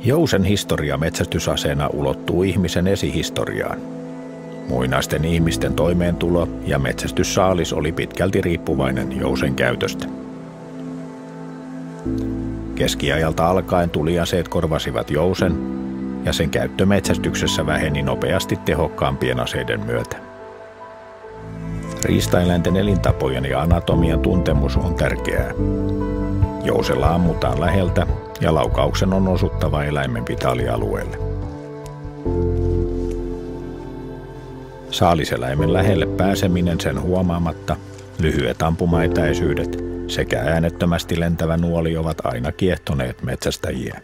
Jousen historia metsästysaseena ulottuu ihmisen esihistoriaan. Muinaisten ihmisten toimeentulo ja metsästyssaalis oli pitkälti riippuvainen jousen käytöstä. Keskiajalta alkaen tuliaseet korvasivat jousen ja sen käyttö metsästyksessä väheni nopeasti tehokkaampien aseiden myötä. Riistaeläinten elintapojen ja anatomian tuntemus on tärkeää. Jousella ammutaan läheltä ja laukauksen on osuttava eläimen vitaalialueelle. Saaliseläimen lähelle pääseminen sen huomaamatta, lyhyet ampumaetäisyydet sekä äänettömästi lentävä nuoli ovat aina kiehtoneet metsästäjiä.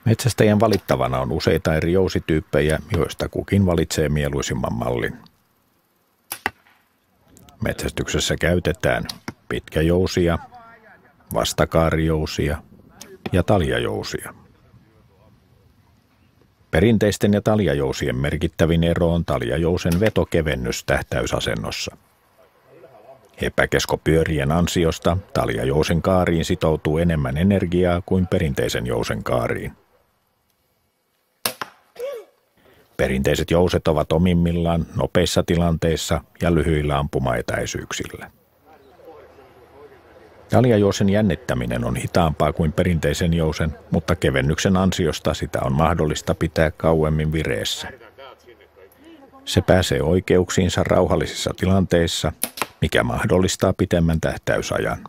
Metsästäjän valittavana on useita eri jousityyppejä, joista kukin valitsee mieluisimman mallin. Metsästyksessä käytetään pitkäjousia, vastakaarijousia ja taljajousia. Perinteisten ja taljajousien merkittävin ero on taljajousen vetokevennys tähtäysasennossa. Epäkeskopyörien ansiosta taljajousen kaariin sitoutuu enemmän energiaa kuin perinteisen jousen kaariin. Perinteiset jouset ovat omimmillaan nopeissa tilanteissa ja lyhyillä ampumaetäisyyksillä. Taljajousen jännittäminen on hitaampaa kuin perinteisen jousen, mutta kevennyksen ansiosta sitä on mahdollista pitää kauemmin vireessä. Se pääsee oikeuksiinsa rauhallisissa tilanteissa, mikä mahdollistaa pitemmän tähtäysajan.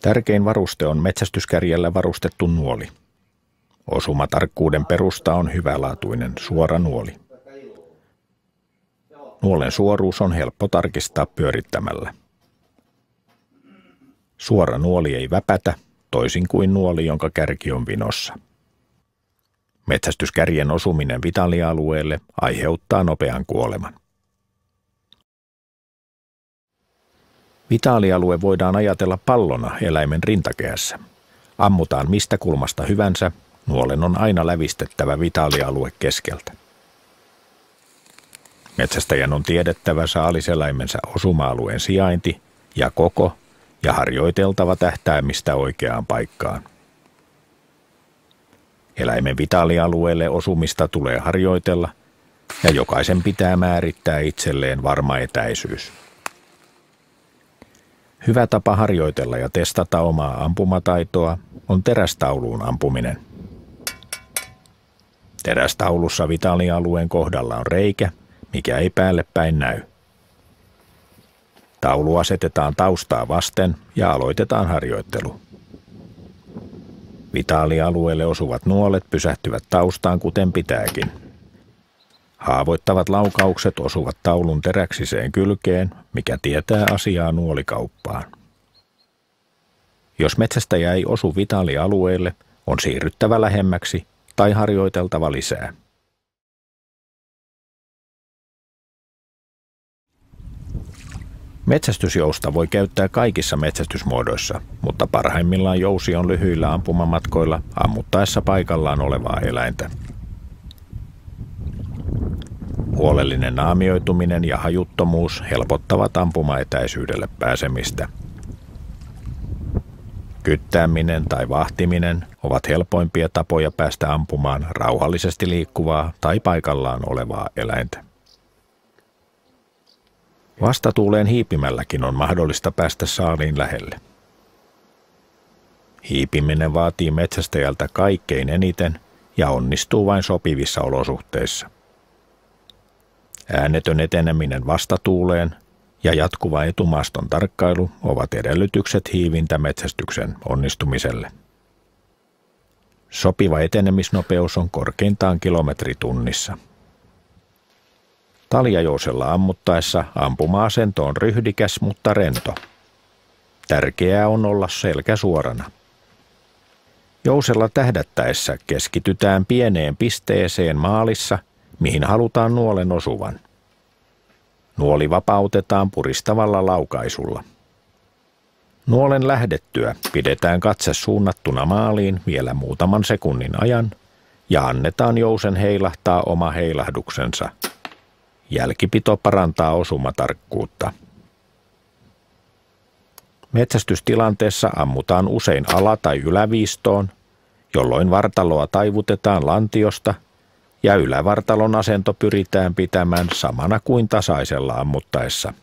Tärkein varuste on metsästyskärjellä varustettu nuoli. Osumatarkkuuden perusta on hyvälaatuinen suora nuoli. Nuolen suoruus on helppo tarkistaa pyörittämällä. Suora nuoli ei väpätä, toisin kuin nuoli, jonka kärki on vinossa. Metsästyskärjen osuminen vitaalialueelle aiheuttaa nopean kuoleman. Vitaalialue voidaan ajatella pallona eläimen rintakehässä. Ammutaan mistä kulmasta hyvänsä, nuolen on aina lävistettävä vitaalialue keskeltä. Metsästäjän on tiedettävä saaliseläimensä osuma-alueen sijainti ja koko ja harjoiteltava tähtäämistä oikeaan paikkaan. Eläimen vitaalialueelle osumista tulee harjoitella ja jokaisen pitää määrittää itselleen varma etäisyys. Hyvä tapa harjoitella ja testata omaa ampumataitoa on terästauluun ampuminen. Terästaulussa vitaalialueen kohdalla on reikä, mikä ei päälle päin näy. Taulu asetetaan taustaa vasten ja aloitetaan harjoittelu. Vitaalialueelle osuvat nuolet pysähtyvät taustaan kuten pitääkin. Haavoittavat laukaukset osuvat taulun teräksiseen kylkeen, mikä tietää asiaa nuolikauppaan. Jos metsästäjä ei osu vitaalialueelle, on siirryttävä lähemmäksi tai harjoiteltava lisää. Metsästysjousta voi käyttää kaikissa metsästysmuodoissa, mutta parhaimmillaan jousi on lyhyillä ampumamatkoilla ammuttaessa paikallaan olevaa eläintä. Huolellinen naamioituminen ja hajuttomuus helpottavat ampumaetäisyydelle pääsemistä. Kyttääminen tai vahtiminen ovat helpoimpia tapoja päästä ampumaan rauhallisesti liikkuvaa tai paikallaan olevaa eläintä. Vastatuuleen hiipimälläkin on mahdollista päästä saaliin lähelle. Hiipiminen vaatii metsästäjältä kaikkein eniten ja onnistuu vain sopivissa olosuhteissa. Äänetön eteneminen vastatuuleen ja jatkuva etumaaston tarkkailu ovat edellytykset hiivintämetsästyksen onnistumiselle. Sopiva etenemisnopeus on korkeintaan kilometri tunnissa. Taljajousella ammuttaessa ampuma-asento on ryhdikäs, mutta rento. Tärkeää on olla selkä suorana. Jousella tähdättäessä keskitytään pieneen pisteeseen maalissa, mihin halutaan nuolen osuvan. Nuoli vapautetaan puristavalla laukaisulla. Nuolen lähdettyä pidetään katse suunnattuna maaliin vielä muutaman sekunnin ajan ja annetaan jousen heilahtaa oma heilahduksensa. Jälkipito parantaa osumatarkkuutta. Metsästystilanteessa ammutaan usein ala- tai yläviistoon, jolloin vartaloa taivutetaan lantiosta ja ylävartalon asento pyritään pitämään samana kuin tasaisella ammuttaessa.